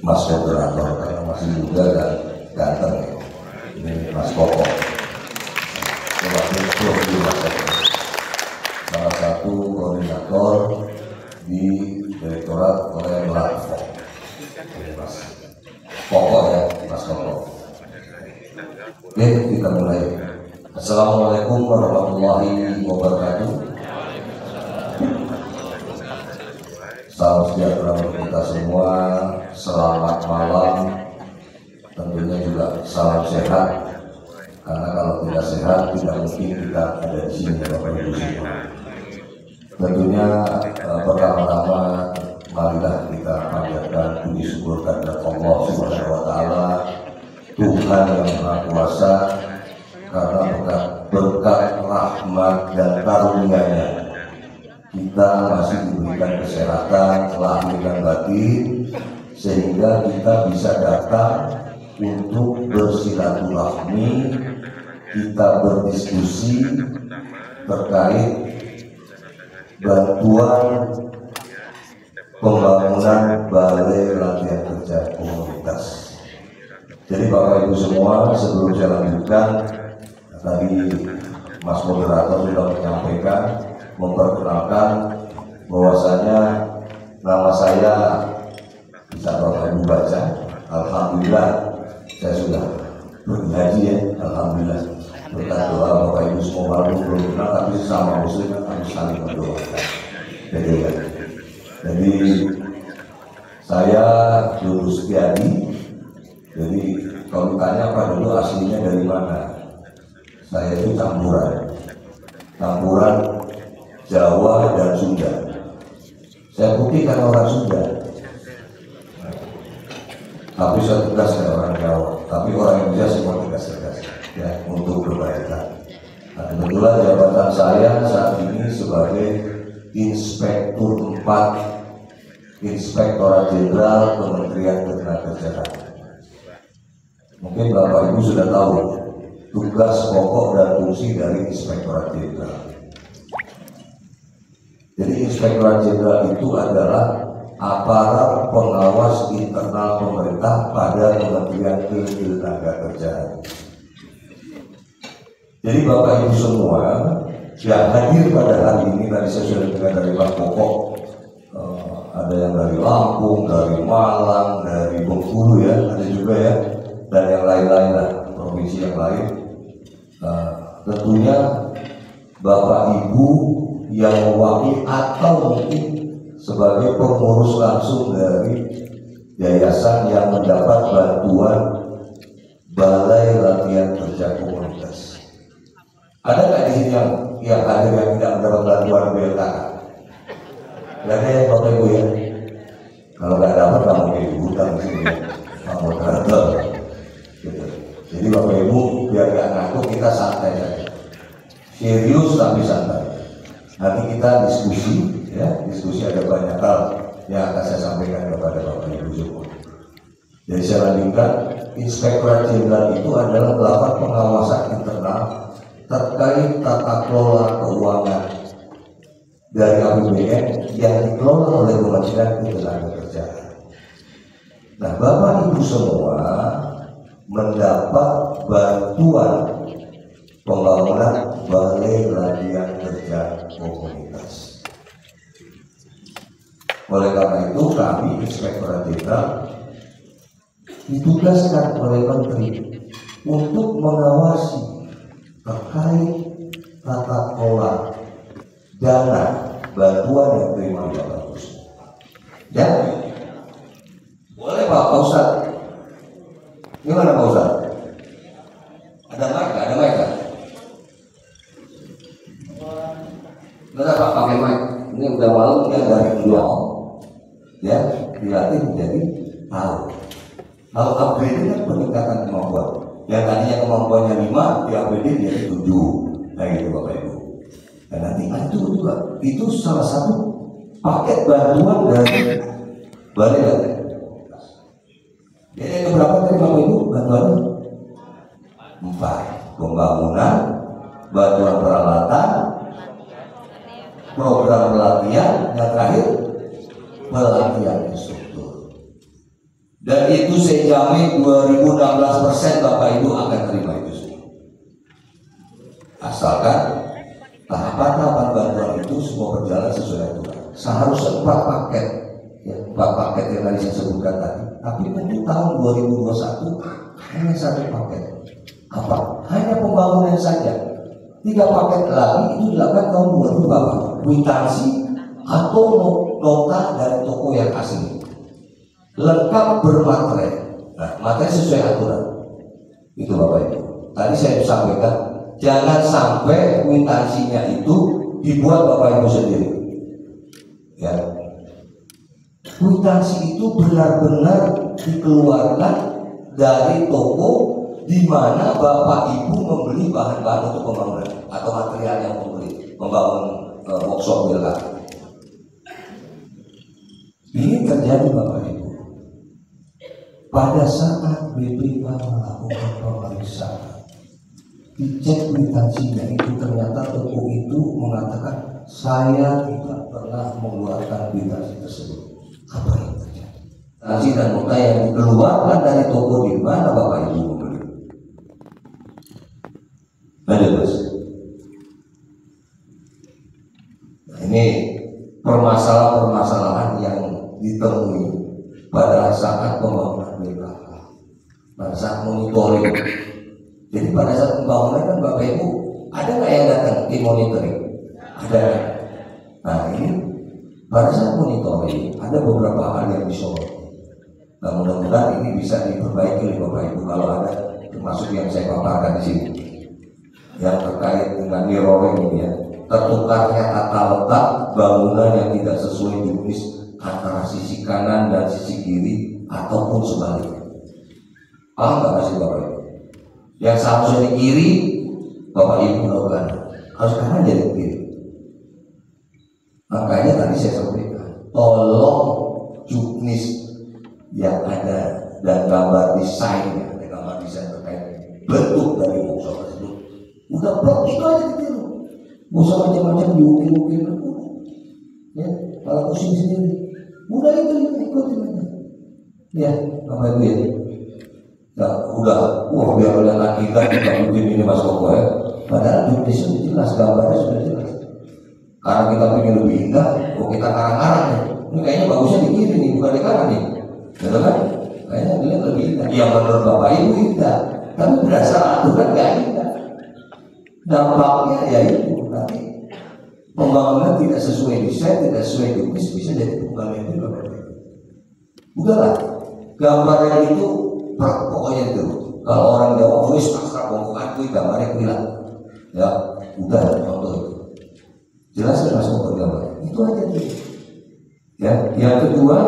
Mas moderator karena masih muda dan ganteng ya. Ini Mas Koko. Salah satu koordinator di Direktorat oleh Melatfo. Mas Koko ya, Mas Koko. Oke, kita mulai. Assalamualaikum warahmatullahi wabarakatuh. Salam sejahtera untuk kita semua. Selamat malam. Tentunya juga salam sehat. Karena kalau tidak sehat tidak mungkin kita ada di sini Bapak Ibu semua. Tentunya pertama-tama marilah kita panjatkan puji syukur kepada Allah Subhanahu wa taala, Tuhan yang Maha Kuasa, karena berkat rahmat dan karunia-Nya kita masih diberikan kesehatan lahir dan batin, sehingga kita bisa datang untuk bersilaturahmi, kita berdiskusi terkait bantuan pembangunan balai latihan kerja komunitas. Jadi Bapak Ibu semua, sebelum saya lanjutkan, tadi Mas moderator sudah menyampaikan, memperkenalkan bahwasanya nama saya bisa Bapak Ibu baca. Alhamdulillah saya sudah berhaji ya, alhamdulillah. Berkat doa Bapak Ibu semua walaupun belum kenal, tapi sesama muslim harus saling berdoa. Jadi saya Dulu Setiadi. Jadi kalau ditanya apa dulu aslinya dari mana? Saya itu campuran Jawa dan Sunda. Saya putih kan orang Sunda, tapi saya tegas kan orang Jawa. Tapi orang Indonesia semua tegas ya untuk kebaikan. Nah, kebetulan jabatan saya saat ini sebagai Inspektur 4 Inspektorat Jenderal Kementerian Ketenagakerjaan. Mungkin Bapak Ibu sudah tahu tugas pokok dan fungsi dari Inspektorat Jenderal. Jadi Inspektorat Jenderal itu adalah aparat pengawas internal pemerintah pada Kementerian Ketenagakerjaan. Jadi Bapak Ibu semua yang hadir pada hari ini, tadi saya sudah dengar dari Pak Koko, ada yang dari Lampung, dari Malang, dari Bengkulu ya, ada juga ya, dan yang lain-lain lah, provinsi yang lain. Tentunya Bapak Ibu yang mewakili atau mungkin sebagai pengurus langsung dari yayasan yang mendapat bantuan Balai Latihan Kerja Komunitas. Ada nggak di sini yang hadir yang tidak mendapat bantuan BLKK? Nggak ada ya Bapak Ibu ya? Kalau nggak dapat nggak mungkin dihutang di sini, Pak Moderator. Gitu. Jadi Bapak Ibu biar nggak ngantuk, kita santai saja, serius tapi santai. Nanti kita diskusi, ya diskusi ada banyak hal yang akan saya sampaikan kepada Bapak Ibu semua. Jadi saya lanjutkan, Inspektorat Jenderal itu adalah melakukan pengawasan internal terkait tata kelola keuangan dari APBN yang dikelola oleh Kementerian Ketenagakerjaan. Nah, Bapak Ibu semua mendapat bantuan pembangunan Balai Latihan Kerja Komunitas. Oleh karena itu kami Inspektorat Jenderal ditugaskan oleh Menteri untuk mengawasi terkait tata kelola dana bantuan yang terima Bapak Ibu. Ya, boleh Pak Ustadz. Gimana Pak Ustadz? Ada mic? Ada mic kan? Nggak Pak, pakai mic. Ini udah malam, ini dari nol, ya dilatih menjadi tahu. Kalau upgrade kan peningkatan kemampuan. Yang tadinya kemampuannya 5, di upgrade jadi 7. Nah gitu Bapak Ibu. Dan nanti itu juga, itu salah satu paket bantuan dari Balai Latihan. Jadi ada berapa tadi Bapak Ibu bantuannya? 4. Pembangunan, bantuan peralatan, program pelatihan, yang terakhir pelatihan instruktur. Dan saya jamin 2016% Bapak Ibu akan terima itu semua. Asalkan tahapan-tahapan bantuan itu semua berjalan sesuai aturan. Seharusnya 4 paket, ya, 4 paket yang tadi saya sebutkan tadi. Tapi untuk tahun 2021 hanya 1 paket. Apa? Hanya pembangunan saja. 3 paket lagi itu dilakukan tahun 2000 kwitansi atau nota dari toko yang asli, lengkap bermaterai. Nah, materi sesuai aturan. Itu Bapak Ibu. Tadi saya sampaikan, jangan sampai kwitansinya itu dibuat Bapak Ibu sendiri. Ya. Kwitansi itu benar-benar dikeluarkan dari toko di mana Bapak Ibu membeli bahan-bahan untuk pembangunan atau material yang membangun workshop BLKK. Ini terjadi Bapak Ibu. Pada saat BPK melakukan pemeriksaan, dicek kwitansinya itu ternyata toko itu mengatakan saya tidak pernah mengeluarkan kwitansi tersebut. Apa yang terjadi? Kwitansi dan nota yang dikeluarkan dari toko di mana Bapak Ibu membeli. Mas. Nah, ini permasalahan-permasalahan yang ditemui pada saat pembangunan BLKK, pada saat monitoring. Jadi pada saat pembangunan kan Bapak Ibu ada nggak yang datang di monitoring? Ada. Nah ini pada saat monitoring ada beberapa hal yang disoroti. Nah mudah-mudahan ini bisa diperbaiki oleh Bapak Ibu kalau ada, termasuk yang saya paparkan di sini, yang terkait dengan mirroring ini ya, tertukarnya tata letak bangunan yang tidak sesuai jurnis antara sisi kanan dan sisi kiri ataupun sebaliknya. Paham nggak masih Bapak Ibu? Yang seharusnya di kiri Bapak Ibu melakukan harus kanan jadi kiri. Makanya tadi saya sampaikan, tolong jurnis yang ada dan gambar desainnya, ada gambar desain terkait bentuk dari workshop tersebut. Udah blok itu aja ditiru. Gak usah macam-macam diukir-ukir. Ya, kalau pusing sendiri. Udah itu ikutin aja. Ya, Bapak Ibu ya. Ya, udah. Biar kelihatan kita bikin ini Mas Koko ya. Padahal jurnisnya sudah jelas, gambarnya sudah jelas. Karena kita pengen lebih indah, kita karang-karang ya. Ini kayaknya bagusnya di kiri nih, bukan di kanan nih. Betul kan? Kayaknya dilihat lebih indah. Ya menurut Bapak Ibu indah. Tapi berdasar aturan gak indah. Dampaknya ya itu nanti pembangunan tidak sesuai desain, tidak sesuai jurnis, bisa jadi pembangunan itu Bapak Ibu. Udahlah, gambarnya itu pokoknya itu. Kalau orang Jawa tulis pasrah bongkar itu gambarnya hilang. Ya, udah contoh itu. Jelas kan masuk gambar. Itu aja tuh. Ya, yang kedua,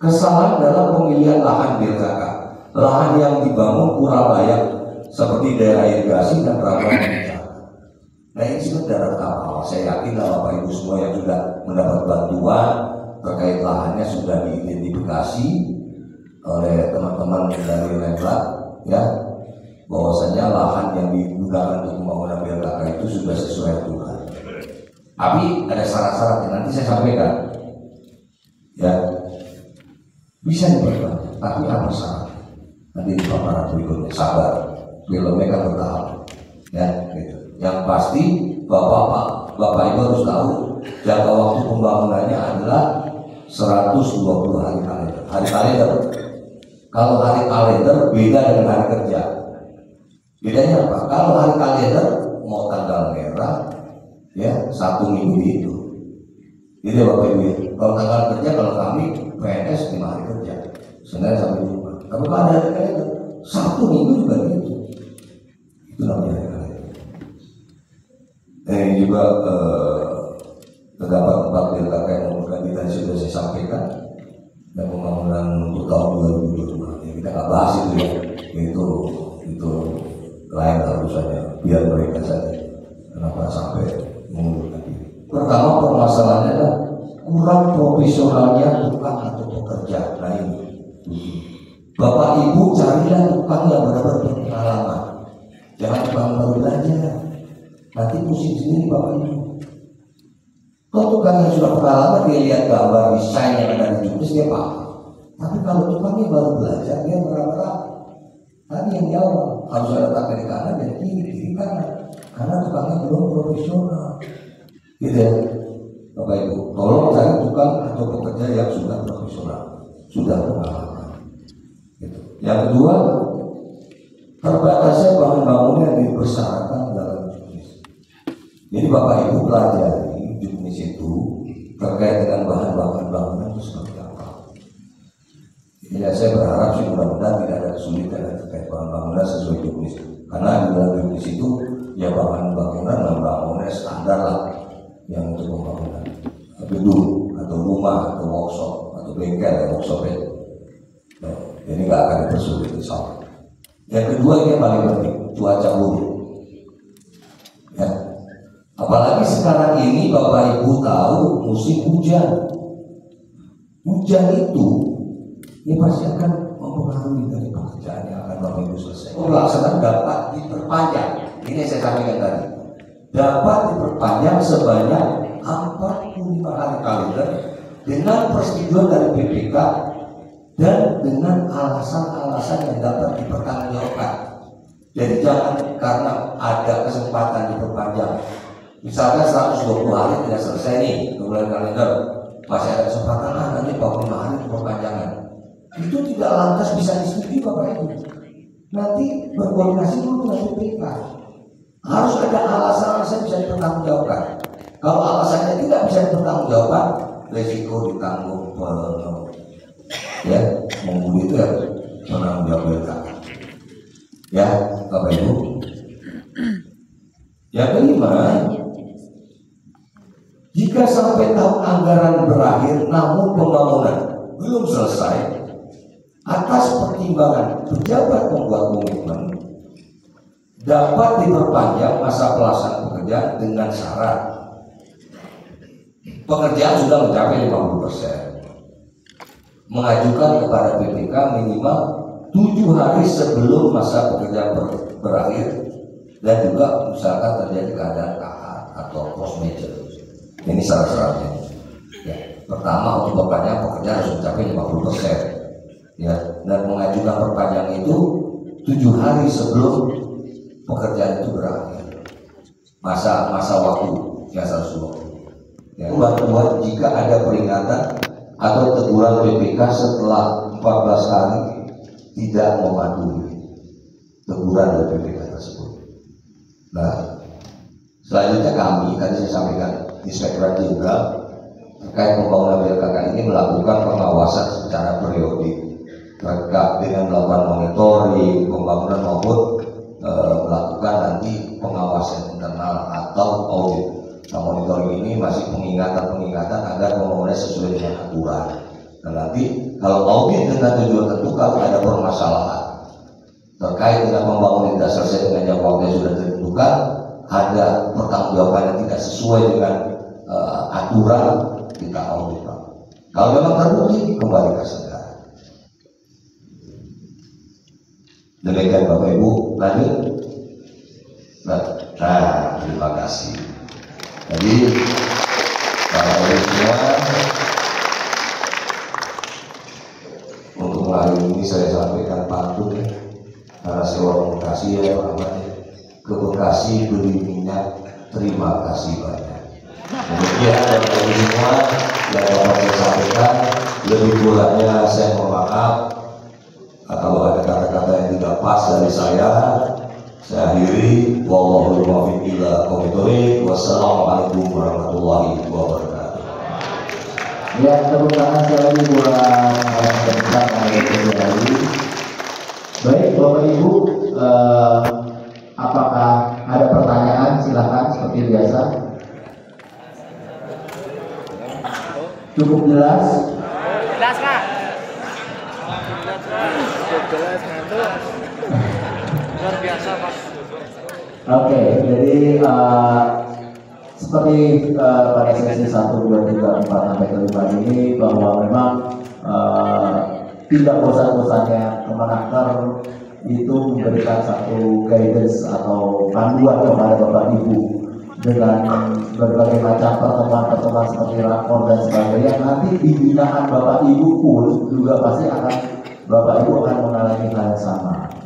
kesalahan dalam pemilihan lahan BLKK. Lahan yang dibangun kurang layak seperti daerah irigasi dan perabotan bencana. Nah ini sudah darat kapal. Saya yakin Bapak Ibu semua yang sudah mendapat bantuan terkait lahannya sudah diidentifikasi oleh teman-teman dari Lembat, ya, bahwasanya lahan yang digunakan untuk pembangunan BLKK itu sudah sesuai aturan. Tapi ada syarat-syaratnya nanti saya sampaikan. Ya, bisa diperbanyak, tapi apa syaratnya? Nanti di paparan berikutnya, sabar. Filmnya kan bertahap, ya, gitu. Yang pasti Bapak Ibu harus tahu jangka waktu pembangunannya adalah 120 hari kalender. Hari kalender. Kalau hari kalender beda dengan hari kerja. Bedanya apa? Kalau hari kalender mau tanggal merah, ya 1 minggu itu. Jadi Bapak Ibu, kalau tanggal kerja kalau kami PNS 5 hari kerja, Senin sampai Jumat. Tapi kalau ada hari kalender 1 minggu juga gitu. Itu namanya hari kalender. Ini juga terdapat 4 BLKK yang merupakan tadi sudah saya sampaikan, dan pembangunan untuk tahun 2022. Ya, kita nggak bahas itu ya, itu lain urusannya, biar mereka saja. Kenapa sampai mengundurkan diri? Pertama permasalahannya adalah kurang profesionalnya tukang atau pekerja. Nah ini, Bapak Ibu carilah tukang yang benar-benar berpengalaman. Jangan tukang baru belajar, nanti pusing sendiri Bapak Ibu. Kalau tukang yang sudah pengalaman, dia lihat gambar desain yang ada di jurnis, dia paham. Tapi kalau tukangnya baru belajar, dia meraba-raba. Tadi yang jawab, harus ada tak kiri kanan dan kiri kanan. Karena tukangnya belum profesional. Gitu ya, Bapak Ibu. Tolong cari tukang atau pekerja yang sudah profesional, sudah pengalaman. Gitu. Yang kedua, terbatasnya bahan bangunan yang dipersyaratkan dalam juknis. Jadi Bapak Ibu pelajari juknis itu terkait dengan bahan bangunan itu seperti apa. Ya, saya berharap sih mudah-mudahan tidak ada kesulitan terkait bahan bangunan sesuai juknis. Karena di dalam juknis itu ya bahan bangunan dan bangunan standar lah yang untuk pembangunan gedung atau rumah atau workshop atau bengkel ya workshop itu. Nah, jadi nggak akan dipersulit insya. Yang kedua ini yang paling penting, cuaca buruk. Ya, apalagi sekarang ini Bapak Ibu tahu musim hujan. Hujan itu ini pasti akan mempengaruhi dari pekerjaan yang akan Bapak Ibu selesai. Pelaksanaan dapat diperpanjang. Ini yang saya sampaikan tadi. Dapat diperpanjang sebanyak 45 hari kalender dengan persetujuan dari BPK dan dengan alasan-alasan yang dapat dipertanggungjawabkan. Jadi jangan karena ada kesempatan diperpanjang. Misalkan 120 hari tidak selesai nih bulan kalender, masih ada kesempatan nanti 45 hari perpanjangan. Itu tidak lantas bisa disetujui Bapak Ibu. Nanti berkoordinasi dulu dengan BPK. Harus ada alasan-alasan yang bisa dipertanggungjawabkan. Kalau alasannya tidak bisa dipertanggungjawabkan, resiko ditanggung ya, mengemudi itu ya penanggung jawab BPK. Ya, Bapak Ibu. Yang kelima, jika sampai tahun anggaran berakhir namun pembangunan belum selesai, atas pertimbangan pejabat pembuat komitmen dapat diperpanjang masa pelaksanaan pekerjaan dengan syarat pekerjaan sudah mencapai 50%. Mengajukan kepada BPK minimal 7 hari sebelum masa pekerjaan berakhir dan juga misalkan terjadi keadaan KH atau force majeure. Ini syarat-syaratnya. Ya, pertama untuk perpanjangan pekerjaan harus mencapai 50%. Ya, dan mengajukan perpanjangan itu 7 hari sebelum pekerjaan itu berakhir. Masa waktu yang harus waktu. Ya, buat jika ada peringatan atau teguran BPK setelah 14 hari tidak mematuhi teguran dari BPK tersebut. Nah, selanjutnya kami tadi saya sampaikan Inspektorat Jenderal terkait pembangunan BLKK ini melakukan pengawasan secara periodik terkait dengan melakukan monitoring pembangunan maupun melakukan nanti pengawasan internal atau audit. Nah, monitoring ini masih pengingatan agar pembangunan sesuai dengan aturan. Dan nanti kalau audit dengan tujuan tertentu kalau ada permasalahan terkait dengan pembangunan tidak selesai dengan jangka waktu yang sudah ditentukan, ada pertanggungjawaban yang tidak sesuai dengan aturan, kita audit. Kalau memang terbukti kembalikan segera. Demikian Bapak Ibu, lanjut. Nah, terima kasih. Jadi Bapak Ibu semua, untuk hari ini saya sampaikan pantun ya, karena saya orang Bekasi ya Pak Ahmad ya. Ke Bekasi beli minyak, terima kasih banyak. Demikian Bapak Ibu semua yang dapat saya sampaikan. Lebih kurangnya saya mohon maaf. Kalau ada kata-kata yang tidak pas dari saya akhiri. Wallahul muwaffiq ila aqwamit thoriq. Wassalamualaikum warahmatullahi wabarakatuh. Ya, tepuk tangan sekali lagi buat peserta hari. Baik Bapak Ibu, apakah ada pertanyaan? Silakan seperti biasa. Cukup jelas? Jelas Pak. Jelas ngantuk. Luar biasa Pak. Oke, jadi seperti pada sesi 1, 2, 3, 4 sampai ke 5 ini bahwa memang tidak bosan-bosannya Kemenaker itu memberikan satu guidance atau panduan kepada Bapak Ibu dengan berbagai macam pertemuan-pertemuan seperti rakor dan sebagainya, nanti di binaan Bapak Ibu pun juga pasti akan Bapak Ibu akan mengalami hal yang sama.